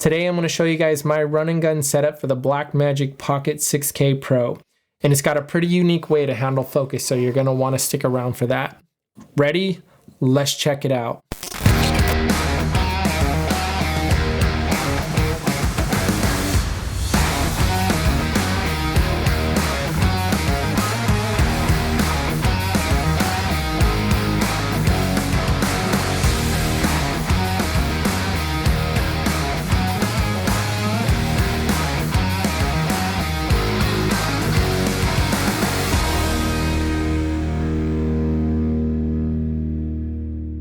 Today I'm going to show you guys my run and gun setup for the BlackMagic Pocket 6K Pro. And it's got a pretty unique way to handle focus, so you're going to want to stick around for that. Ready? Let's check it out.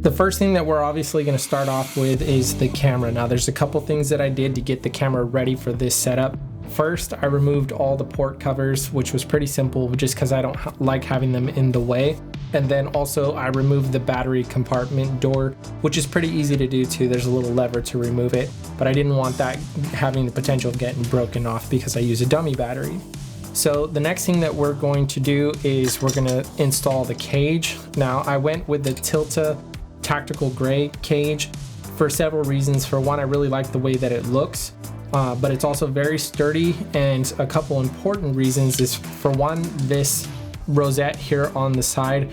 The first thing that we're obviously going to start off with is the camera. Now there's a couple things that I did to get the camera ready for this setup. First, I removed all the port covers, which was pretty simple just because I don't like having them in the way. And then also I removed the battery compartment door, which is pretty easy to do too. There's a little lever to remove it, but I didn't want that having the potential of getting broken off because I use a dummy battery. So the next thing that we're going to do is we're going to install the cage. Now I went with the Tilta tactical gray cage for several reasons. For one, I really like the way that it looks, but it's also very sturdy, and a couple important reasons is, for one, this rosette here on the side.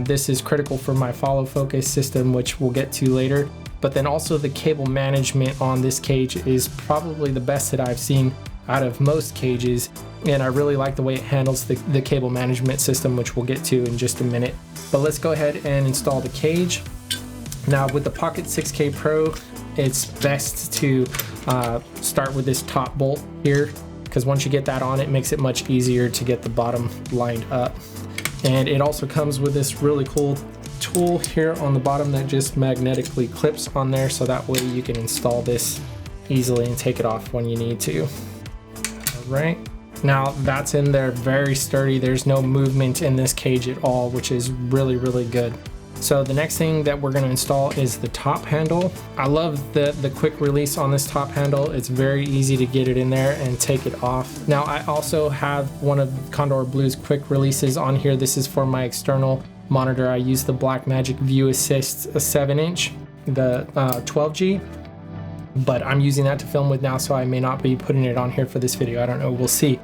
This is critical for my follow focus system, which we'll get to later. But then also the cable management on this cage is probably the best that I've seen out of most cages, and I really like the way it handles the cable management system, which we'll get to in just a minute. But let's go ahead and install the cage. Now with the Pocket 6K Pro, it's best to start with this top bolt here, because once you get that on, it makes it much easier to get the bottom lined up. And it also comes with this really cool tool here on the bottom that just magnetically clips on there, so that way you can install this easily and take it off when you need to. All right, now that's in there, very sturdy. There's no movement in this cage at all, which is really good. So the next thing that we're going to install is the top handle. I love the quick release on this top handle. It's very easy to get it in there and take it off. Now I also have one of Condor Blue's quick releases on here. This is for my external monitor. I use the BlackMagic View Assist 7-inch, the 12G, but I'm using that to film with now, so I may not be putting it on here for this video. I don't know, we'll see.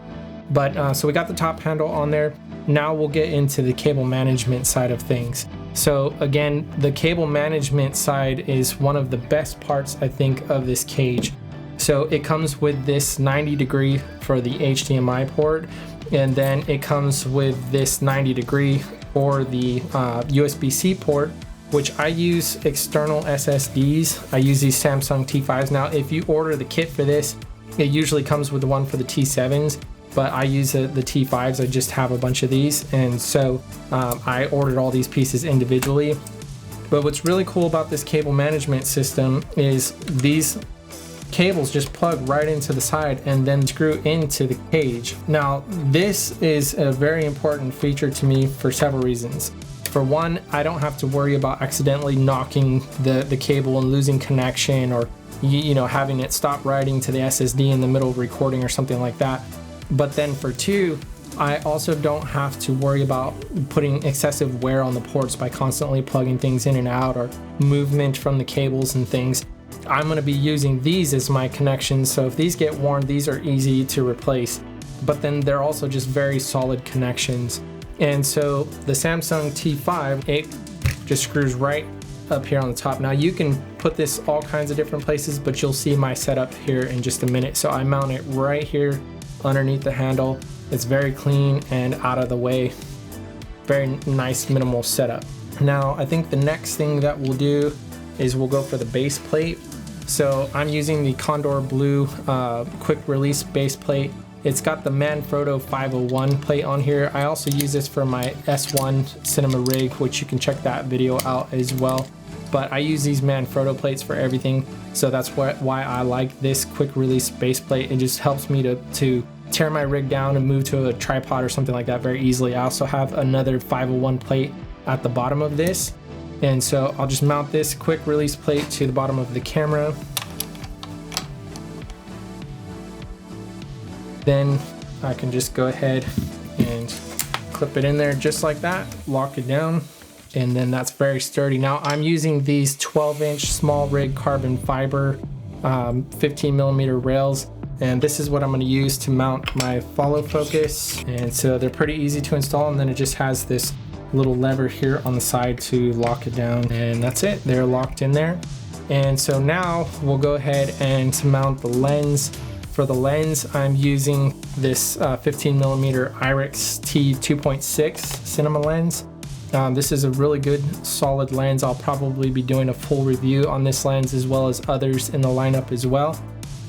But so we got the top handle on there. Now we'll get into the cable management side of things. So again, the cable management side is one of the best parts, I think, of this cage. So it comes with this 90-degree for the HDMI port, and then it comes with this 90-degree for the USB-C port, which I use external SSDs. I use these Samsung T5s. Now, if you order the kit for this, it usually comes with the one for the T7s. But I use the T5s. I just have a bunch of these, and so I ordered all these pieces individually. But what's really cool about this cable management system is these cables just plug right into the side and then screw into the cage. Now this is a very important feature to me for several reasons. For one, I don't have to worry about accidentally knocking the cable and losing connection, or you know, having it stop writing to the SSD in the middle of recording or something like that. But then for two, I also don't have to worry about putting excessive wear on the ports by constantly plugging things in and out, or movement from the cables and things. I'm going to be using these as my connections, so if these get worn, these are easy to replace. But then they're also just very solid connections. And so the Samsung T5, it just screws right up here on the top. Now you can put this all kinds of different places, but you'll see my setup here in just a minute. So I mount it right here underneath the handle. It's very clean and out of the way. Very nice minimal setup. Now I think the next thing that we'll do is we'll go for the base plate. So I'm using the Condor Blue quick release base plate. It's got the Manfrotto 501 plate on here. I also use this for my S1 cinema rig, which you can check that video out as well. But I use these Manfrotto plates for everything, so that's why I like this quick release base plate. It just helps me to tear my rig down and move to a tripod or something like that very easily. I also have another 501 plate at the bottom of this, and so I'll just mount this quick release plate to the bottom of the camera. Then I can just go ahead and clip it in there just like that, lock it down, and then that's very sturdy. Now I'm using these 12-inch small rig carbon fiber 15 millimeter rails. And this is what I'm going to use to mount my follow focus. And so they're pretty easy to install, and then it just has this little lever here on the side to lock it down, and that's it. They're locked in there. And so now we'll go ahead and mount the lens. For the lens, I'm using this 15 millimeter IRIX T2.6 cinema lens. This is a really good solid lens. I'll probably be doing a full review on this lens as well as others in the lineup as well.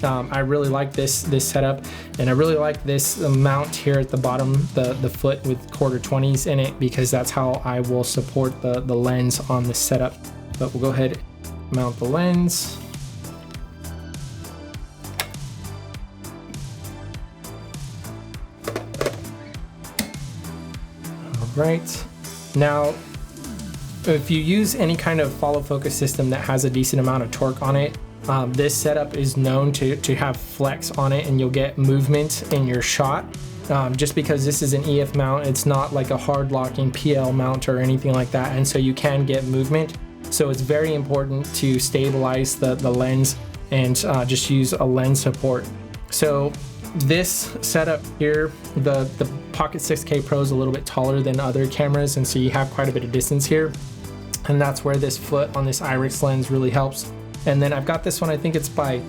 I really like this setup, and I really like this mount here at the bottom, the foot with 1/4-20s in it, because that's how I will support the lens on this setup. But we'll go ahead and mount the lens. All right. Now, if you use any kind of follow focus system that has a decent amount of torque on it, this setup is known to have flex on it, and you'll get movement in your shot. Just because this is an EF mount, it's not like a hard locking PL mount or anything like that, and so you can get movement. So it's very important to stabilize the lens and just use a lens support. So this setup here, the Pocket 6K Pro is a little bit taller than other cameras, and so you have quite a bit of distance here, and that's where this foot on this IRIX lens really helps. And then I've got this one, I think it's by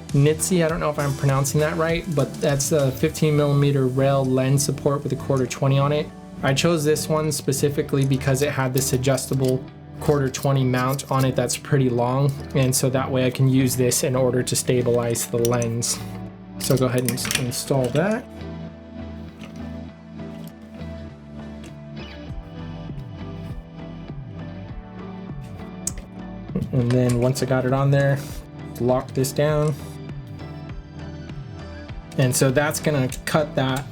Nitsi, I don't know if I'm pronouncing that right, but that's a 15 millimeter rail lens support with a 1/4-20 on it. I chose this one specifically because it had this adjustable 1/4-20 mount on it that's pretty long, and so that way I can use this in order to stabilize the lens. So go ahead and install that. And then once I got it on there, lock this down. And so that's gonna cut that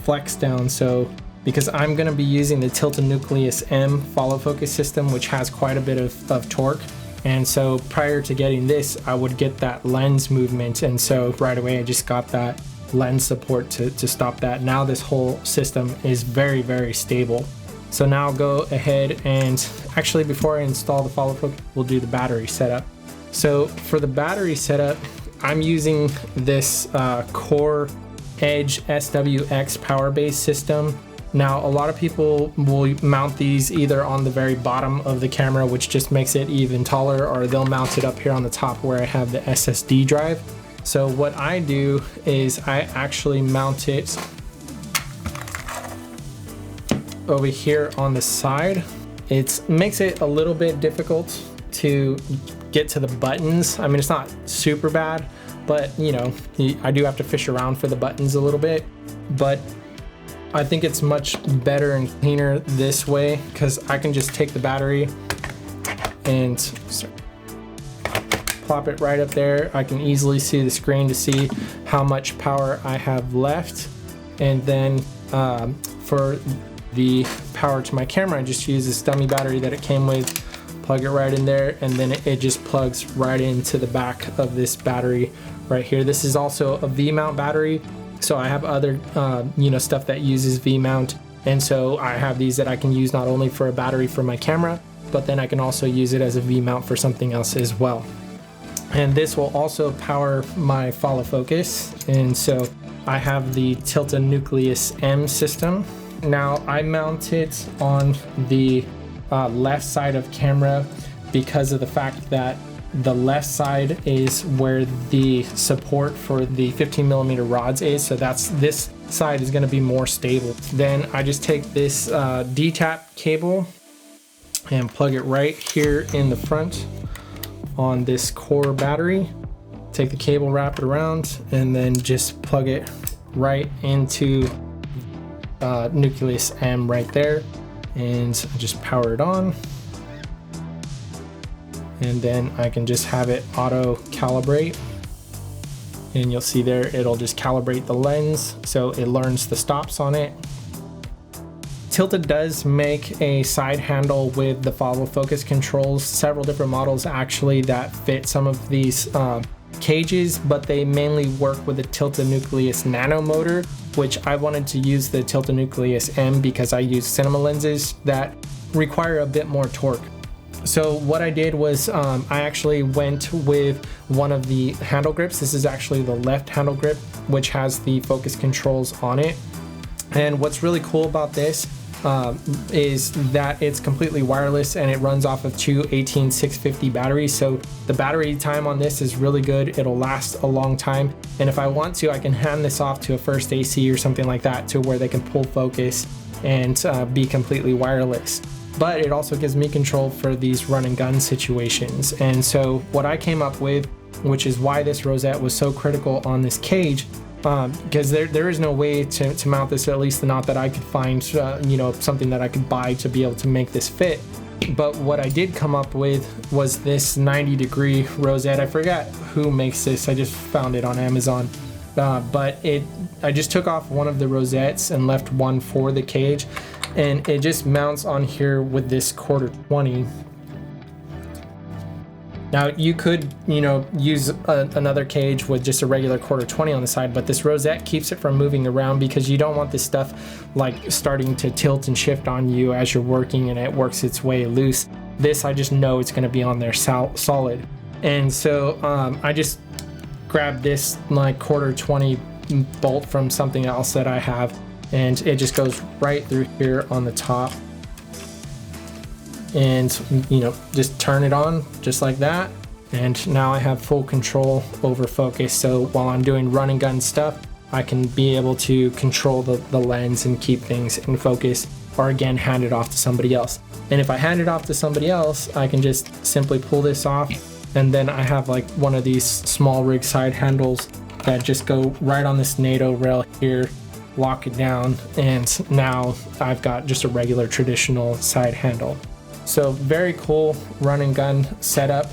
flex down. So because I'm gonna be using the Tilta Nucleus M follow focus system, which has quite a bit of torque. And so prior to getting this, I would get that lens movement. And so right away, I just got that lens support to stop that. Now this whole system is very, very stable. So now I'll go ahead and actually, before I install the follow focus, we'll do the battery setup. So for the battery setup, I'm using this Core Edge SWX power base system. Now, a lot of people will mount these either on the very bottom of the camera, which just makes it even taller, or they'll mount it up here on the top where I have the SSD drive. So what I do is I actually mount it over here on the side. It makes it a little bit difficult to get to the buttons. I mean, it's not super bad, but you know, I do have to fish around for the buttons a little bit, but I think it's much better and cleaner this way, because I can just take the battery and plop it right up there. I can easily see the screen to see how much power I have left. And then for the power to my camera, I just use this dummy battery that it came with, plug it right in there, and then it just plugs right into the back of this battery right here. This is also a V-mount battery, so I have other stuff that uses V-mount, and so I have these that I can use not only for a battery for my camera, but then I can also use it as a V-mount for something else as well. And this will also power my follow focus, and so I have the Tilta Nucleus M system. Now I mount it on the left side of camera because of the fact that the left side is where the support for the 15 millimeter rods is, so this side is going to be more stable. Then I just take this D-tap cable and plug it right here in the front on this core battery. Take the cable, wrap it around, and then just plug it right into Nucleus M right there, and just power it on. And then I can just have it auto calibrate, and you'll see there it'll just calibrate the lens, so it learns the stops on it. Tilta does make a side handle with the follow focus controls, several different models actually that fit some of these cages, but they mainly work with the Tilta Nucleus Nano motor, which I wanted to use the Tilta Nucleus M because I use cinema lenses that require a bit more torque. So what I did was I actually went with one of the handle grips. This is actually the left handle grip, which has the focus controls on it. And what's really cool about this is that it's completely wireless and it runs off of two 18650 batteries. So the battery time on this is really good. It'll last a long time. And if I want to, I can hand this off to a First AC or something like that to where they can pull focus and be completely wireless. But it also gives me control for these run and gun situations. And so what I came up with, which is why this rosette was so critical on this cage, because there is no way to mount this, at least not that I could find, you know, something that I could buy to be able to make this fit. But what I did come up with was this 90-degree rosette. I forgot who makes this. I just found it on Amazon. But I just took off one of the rosettes and left one for the cage, and it just mounts on here with this 1/4-20. Now you could, you know, use another cage with just a regular 1/4-20 on the side, but this rosette keeps it from moving around because you don't want this stuff like starting to tilt and shift on you as you're working and it works its way loose. This, I just know it's going to be on there solid. And so I just grabbed this like 1/4-20 bolt from something else that I have, and it just goes right through here on the top. And you know, just turn it on just like that, and now I have full control over focus. So while I'm doing run and gun stuff, I can be able to control the lens and keep things in focus, or again hand it off to somebody else. And if I hand it off to somebody else, I can just simply pull this off, and then I have like one of these small rig side handles that just go right on this NATO rail here, lock it down, and now I've got just a regular traditional side handle. So very cool run and gun setup.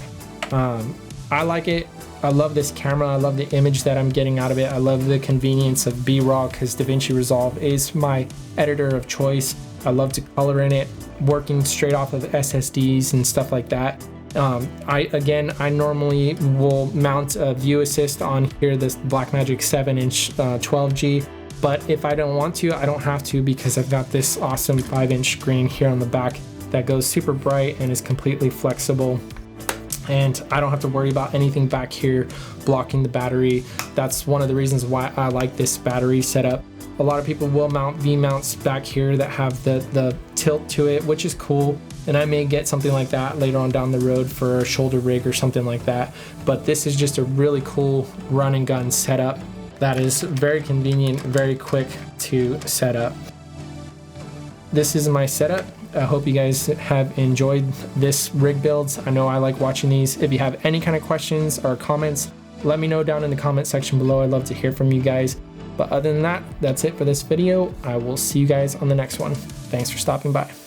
I like it. I love this camera. I love the image that I'm getting out of it. I love the convenience of B-Raw because DaVinci Resolve is my editor of choice. I love to color in it, working straight off of SSDs and stuff like that. I normally will mount a view assist on here, this BlackMagic 7-inch 12G. But if I don't want to, I don't have to, because I've got this awesome 5-inch screen here on the back that goes super bright and is completely flexible, and I don't have to worry about anything back here blocking the battery. That's one of the reasons why I like this battery setup. A lot of people will mount V-mounts back here that have the tilt to it, which is cool, and I may get something like that later on down the road for a shoulder rig or something like that. But this is just a really cool run and gun setup that is very convenient, very quick to set up. This is my setup. I hope you guys have enjoyed this rig builds. I know I like watching these. If you have any kind of questions or comments, let me know down in the comment section below. I'd love to hear from you guys. But other than that, that's it for this video. I will see you guys on the next one. Thanks for stopping by.